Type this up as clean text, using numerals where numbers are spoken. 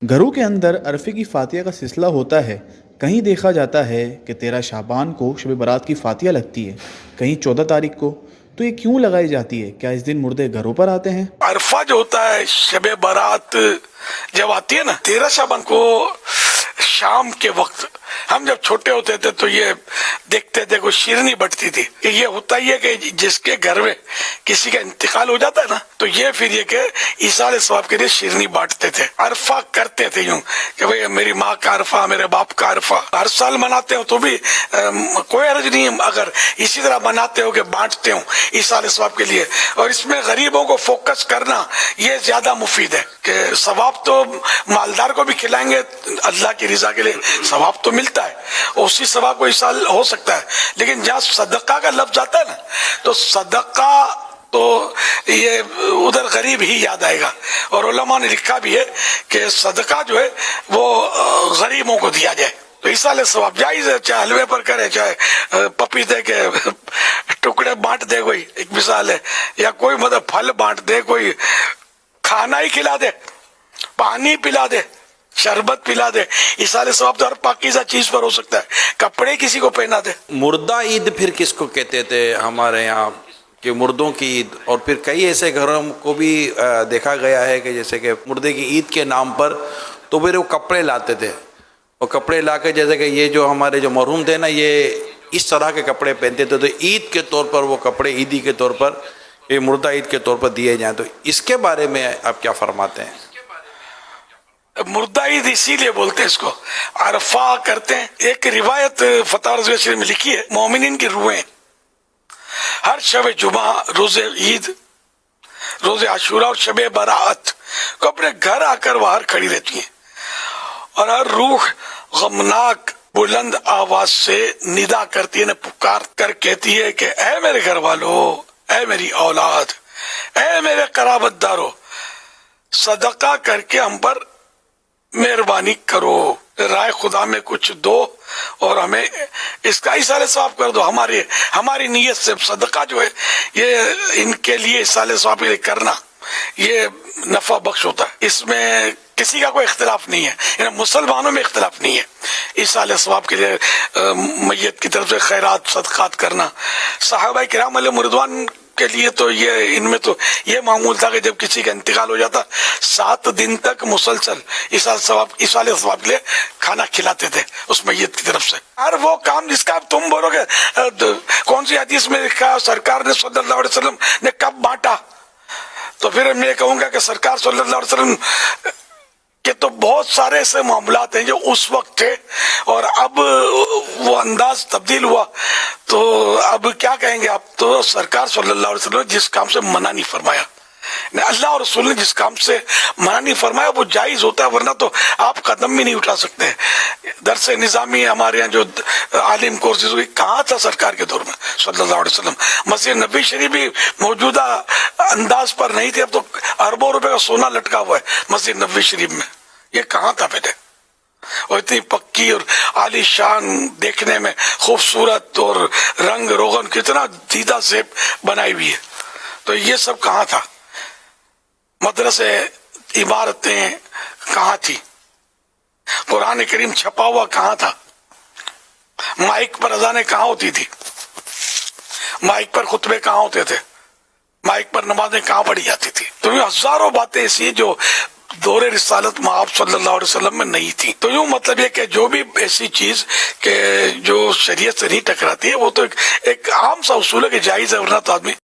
घरों के अंदर अरफे की फातिया का सिलसिला होता है। कहीं देखा जाता है कि 13 शाबान को शब बारात की फातिया लगती है, कहीं 14 तारीख को। तो ये क्यों लगाई जाती है? क्या इस दिन मुर्दे घरों पर आते हैं? अरफा जो होता है, शब बारात जब आती है ना 13 शाबान को, शाम के वक्त हम जब छोटे होते थे तो ये देखते थे, कोई शीरनी बटती थी कि ये होता ही है कि जिसके घर में किसी का इंतकाल हो जाता है ना, तो ये फिर ये कि ईसाल सवाब के लिए शीरनी बांटते थे। अरफा करते थे यूं कि भाई मेरी माँ का अरफा, मेरे बाप का अरफा। हर साल मनाते हो तो भी कोई हर्ज नहीं है अगर इसी तरह मनाते हो कि बांटते हो ईसाल सवाब के लिए। और इसमें गरीबों को फोकस करना ये ज्यादा मुफीद है कि सवाब तो मालदार को भी खिलाएंगे, अल्लाह की रिजा के लिए सवाब तो मिलता है, उसी सवाब को इस साल हो सकता है। लेकिन जहाँ सदका का लफ्ज आता है ना, तो सदका तो ये उधर गरीब ही याद आएगा। और उलमा ने लिखा भी है कि सदका जो है वो गरीबों को दिया जाए, तो इस साल सवाब जायज है। चाहे हलवे पर करे, चाहे पपीते के टुकड़े बांट दे, कोई एक मिसाल है, या कोई मतलब फल बांट दे, कोई खाना ही खिला दे, पानी पिला दे, शरबत पिला दे। इस साल सवाब तो हर पाकीज़ा चीज पर हो सकता है, कपड़े किसी को पहना दे। मुर्दा ईद फिर किसको कहते थे हमारे यहाँ कि मुर्दों की ईद। और फिर कई ऐसे घरों को भी देखा गया है कि जैसे कि मुर्दे की ईद के नाम पर तो फिर वो कपड़े लाते थे, और कपड़े ला के जैसे कि ये जो हमारे जो मरहूम थे ना, ये इस तरह के कपड़े पहनते थे, तो ईद के तौर पर वो कपड़े ईदी के तौर पर, ये मुर्दा ईद के तौर पर दिए जाएँ। तो इसके बारे में आप क्या फरमाते हैं? मुर्दा ईद इसीलिए बोलते हैं इसको, अरफा करते हैं। एक रिवायत फतवा रज़वी शरीफ में लिखी है, मोमिनीन की रूहें हर शब जुमा, रोजे ईद, रोजे आशूरा और शब बरात को अपने घर आकर बाहर खड़ी रहती हैं, और हर रूह गमनाक बुलंद आवाज से निदा करती है, पुकार कर कहती है कि ऐ मेरे घर वालों, ऐ मेरी औलाद, ऐ मेरे कराबतदारों, सदका करके हम पर मेहरबानी करो, राय खुदा में कुछ दो और हमें इसका इसाले सवाब कर दो। हमारी नीयत से सदका जो है ये इनके लिए इसाले सवाब करना ये नफा बख्श होता है। इसमें किसी का कोई इख्तिलाफ नहीं है, मुसलमानों में इख्तिलाफ नहीं है। इसाले सवाब के लिए मैयत की तरफ से खैरात सदकात करना, सहाबा किराम अलैहिम रिदवान के लिए तो ये इनमें तो ये मामूल था कि जब किसी का इंतकाल हो जाता 7 दिन तक मुसलसल इसाले सवाब के लिए खाना खिलाते थे उस मैयत की तरफ से। और वो काम जिसका अब तुम बोलोगे कौन सी हदीस में लिखा, सरकार ने सल्लल्लाहु अलैहि वसल्लम ने कब बांटा, तो फिर मैं कहूंगा कि सरकार सल्लल्लाहु अलैहि वसल्लम के तो बहुत सारे ऐसे मामलात हैं जो उस वक्त थे, और अब वो अंदाज तब्दील हुआ, तो अब क्या कहेंगे आप। तो सरकार सल्लल्लाहु अलैहि वसल्लम जिस काम से मना नहीं फरमाया, अल्लाह और रसूल ने जिस काम से मना नहीं फरमाया वो जायज होता है, वरना तो आप कदम भी नहीं उठा सकते। दरसे निजामी हमारे यहाँ जो आलिम कोर्सेज हुई कहाँ था सरकार के दौर में सल्लल्लाहु अलैहि वसल्लम। मस्जिद नबी शरीफ भी मौजूदा अंदाज पर नहीं थी, अब तो अरबों रुपए का सोना लटका हुआ है मस्जिद नबी शरीफ में, ये कहाँ था पहले। और इतनी पक्की और आलीशान, देखने में खूबसूरत और रंग रोगन कितना दीदा से बनाई हुई है, तो ये सब कहाँ था। मदरसे इमारतें कहाँ थी, कुरान करीम छपा हुआ कहाँ था, माइक पर अजानें कहाँ होती थी, माइक पर खुतबे कहाँ होते थे, माइक पर नमाजें कहाँ पढ़ी जाती थी। तो ये हजारों बातें ऐसी जो दौरे रिसालत में आप सल्लल्लाहु अलैहि वसल्लम में नहीं थी। तो यूं मतलब ये कि जो भी ऐसी चीज के जो शरीयत से नहीं टकराती है वो तो एक आम सा उसूल है कि जायज है, वरना तो आदमी